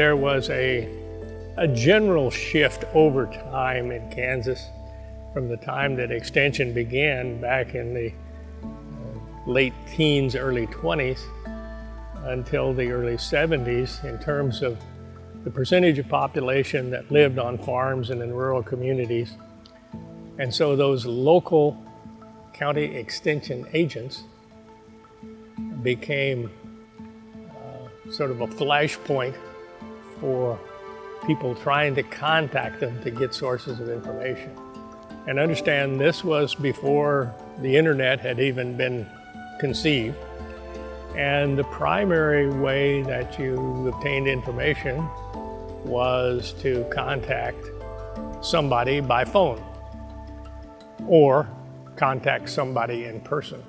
there was a general shift over time in Kansas from the time that extension began back in the late teens, early 20s, until the early 70s in terms of the percentage of population that lived on farms and in rural communities. And so those local county extension agents became sort of a flashpoint for people trying to contact them to get sources of information. And understand this was before the internet had even been conceived. And the primary way that you obtained information was to contact somebody by phone or contact somebody in person.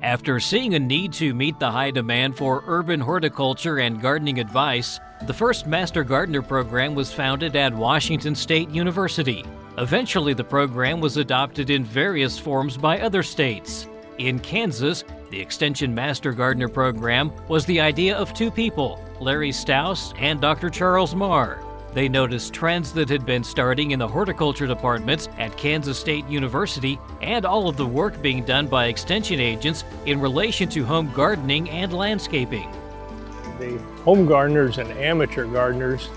After seeing a need to meet the high demand for urban horticulture and gardening advice, the first Master Gardener program was founded at Washington State University. Eventually, the program was adopted in various forms by other states. In Kansas, the Extension Master Gardener program was the idea of two people, Larry Stouse and Dr. Charles Marr. They noticed trends that had been starting in the horticulture departments at Kansas State University and all of the work being done by extension agents in relation to home gardening and landscaping. The home gardeners and amateur gardeners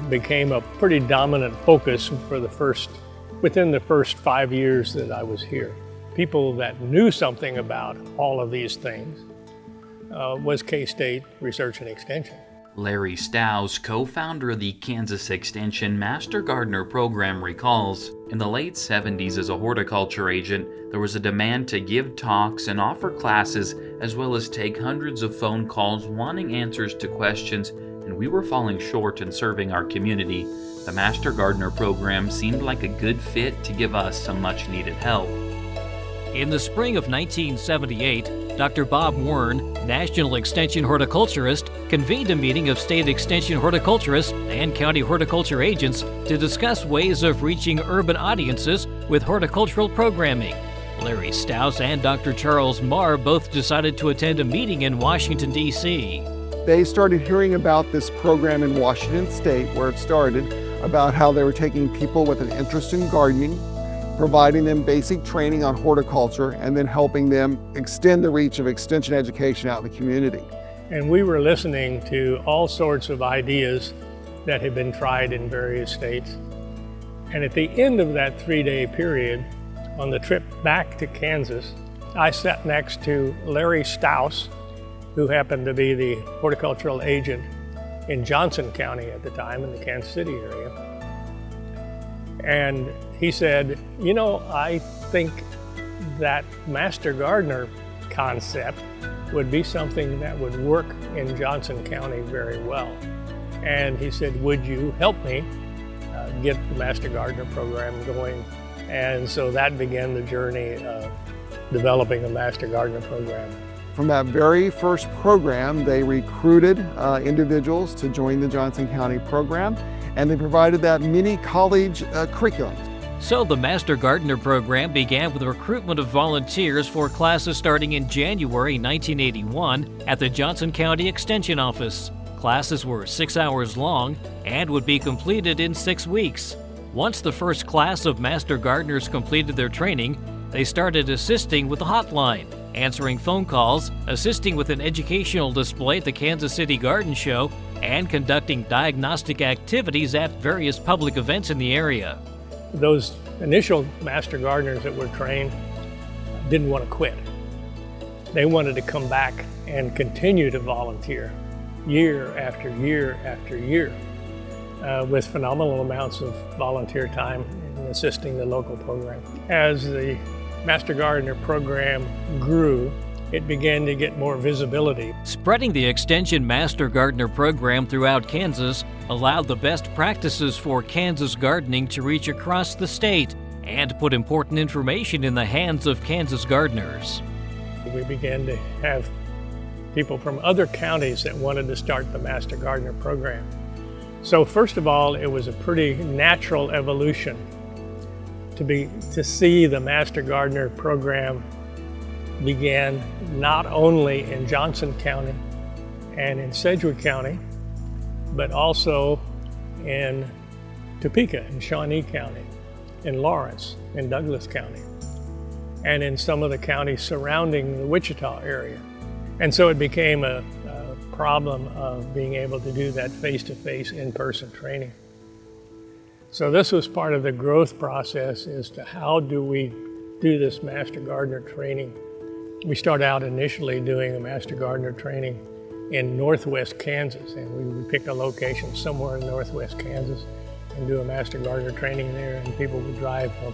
became a pretty dominant focus within the first 5 years that I was here. People that knew something about all of these things was K-State Research and Extension. Larry Stouse, co-founder of the Kansas Extension Master Gardener program, recalls, in the late 70s as a horticulture agent, there was a demand to give talks and offer classes as well as take hundreds of phone calls wanting answers to questions, and we were falling short in serving our community. The Master Gardener program seemed like a good fit to give us some much-needed help. In the spring of 1978, Dr. Bob Wern, National Extension Horticulturist, convened a meeting of state extension horticulturists and county horticulture agents to discuss ways of reaching urban audiences with horticultural programming. Larry Stouse and Dr. Charles Marr both decided to attend a meeting in Washington, D.C. They started hearing about this program in Washington State, where it started, about how they were taking people with an interest in gardening, providing them basic training on horticulture, and then helping them extend the reach of extension education out in the community. And we were listening to all sorts of ideas that had been tried in various states. And at the end of that 3-day period, on the trip back to Kansas, I sat next to Larry Stouse, who happened to be the horticultural agent in Johnson County at the time, in the Kansas City area. And he said, you know, I think that Master Gardener concept would be something that would work in Johnson County very well. And he said, would you help me get the Master Gardener program going? And so that began the journey of developing a Master Gardener program. From that very first program, they recruited individuals to join the Johnson County program, and they provided that mini college curriculum. So the Master Gardener program began with the recruitment of volunteers for classes starting in January 1981 at the Johnson County Extension Office. Classes were 6 hours long and would be completed in 6 weeks. Once the first class of Master Gardeners completed their training, they started assisting with the hotline, answering phone calls, assisting with an educational display at the Kansas City Garden Show, and conducting diagnostic activities at various public events in the area. Those initial Master Gardeners that were trained didn't want to quit. They wanted to come back and continue to volunteer year after year after year with phenomenal amounts of volunteer time in assisting the local program. As the Master Gardener program grew, it began to get more visibility. Spreading the Extension Master Gardener program throughout Kansas allowed the best practices for Kansas gardening to reach across the state and put important information in the hands of Kansas gardeners. We began to have people from other counties that wanted to start the Master Gardener program. So first of all, it was a pretty natural evolution to see the Master Gardener program began not only in Johnson County and in Sedgwick County, but also in Topeka, in Shawnee County, in Lawrence, in Douglas County, and in some of the counties surrounding the Wichita area. And so it became a problem of being able to do that face-to-face, in-person training. So this was part of the growth process as to how do we do this Master Gardener training. We started out initially doing a Master Gardener training in Northwest Kansas, and we would pick a location somewhere in Northwest Kansas and do a Master Gardener training there, and people would drive from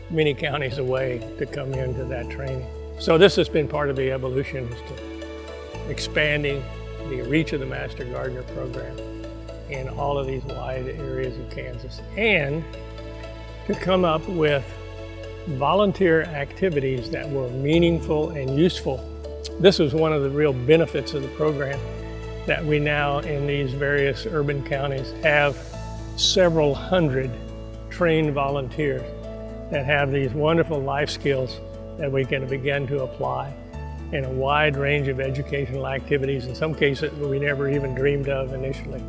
many counties away to come into that training. So this has been part of the evolution, is to expanding the reach of the Master Gardener program in all of these wide areas of Kansas, and to come up with volunteer activities that were meaningful and useful. This was one of the real benefits of the program, that we now in these various urban counties have several hundred trained volunteers that have these wonderful life skills that we can begin to apply in a wide range of educational activities, in some cases we never even dreamed of initially.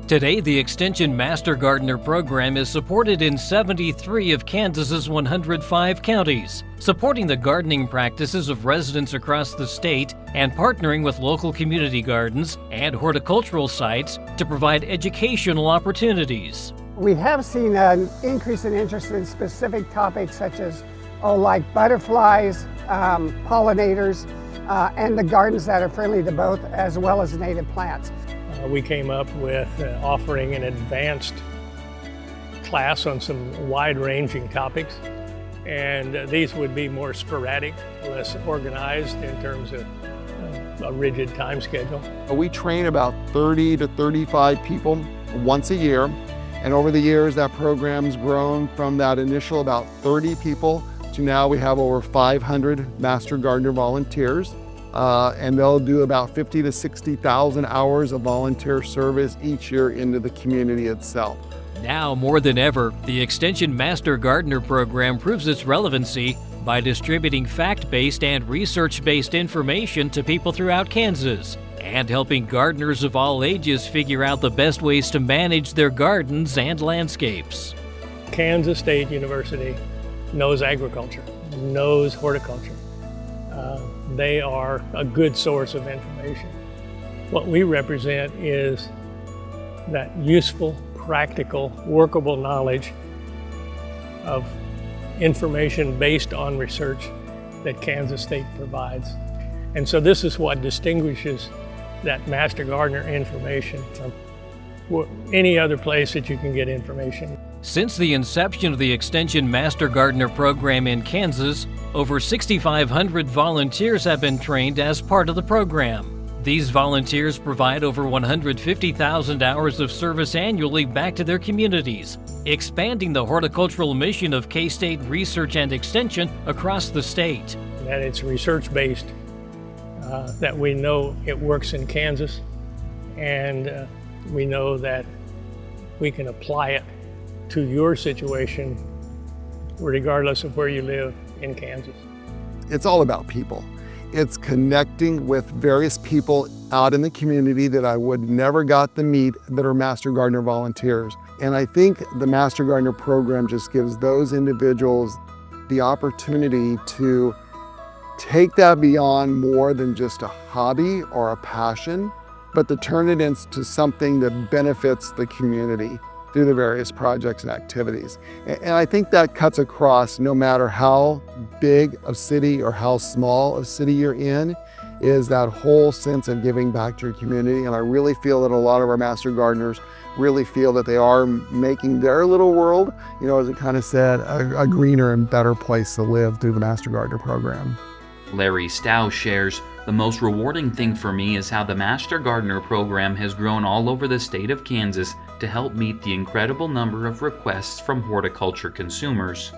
Today, the Extension Master Gardener program is supported in 73 of Kansas's 105 counties, supporting the gardening practices of residents across the state and partnering with local community gardens and horticultural sites to provide educational opportunities. We have seen an increase in interest in specific topics such as like butterflies, pollinators, and the gardens that are friendly to both, as well as native plants. We came up with offering an advanced class on some wide-ranging topics, and these would be more sporadic, less organized in terms of a rigid time schedule. We train about 30 to 35 people once a year, and over the years that program's grown from that initial about 30 people to now we have over 500 Master Gardener volunteers. And they'll do about 50 to 60,000 hours of volunteer service each year into the community itself. Now more than ever, the Extension Master Gardener program proves its relevancy by distributing fact-based and research-based information to people throughout Kansas and helping gardeners of all ages figure out the best ways to manage their gardens and landscapes. Kansas State University knows agriculture, knows horticulture. They are a good source of information. What we represent is that useful, practical, workable knowledge of information based on research that Kansas State provides. And so this is what distinguishes that Master Gardener information from any other place that you can get information. Since the inception of the Extension Master Gardener program in Kansas, over 6,500 volunteers have been trained as part of the program. These volunteers provide over 150,000 hours of service annually back to their communities, expanding the horticultural mission of K-State Research and Extension across the state. That it's research-based, that we know it works in Kansas, and we know that we can apply it to your situation regardless of where you live in Kansas. It's all about people. It's connecting with various people out in the community that I would never got to meet that are Master Gardener volunteers. And I think the Master Gardener program just gives those individuals the opportunity to take that beyond more than just a hobby or a passion, but to turn it into something that benefits the community through the various projects and activities. And I think that cuts across no matter how big a city or how small a city you're in, is that whole sense of giving back to your community. And I really feel that a lot of our Master Gardeners really feel that they are making their little world, as it kind of said, a greener and better place to live through the Master Gardener program. Larry Stow shares, "The most rewarding thing for me is how the Master Gardener program has grown all over the state of Kansas to help meet the incredible number of requests from horticulture consumers.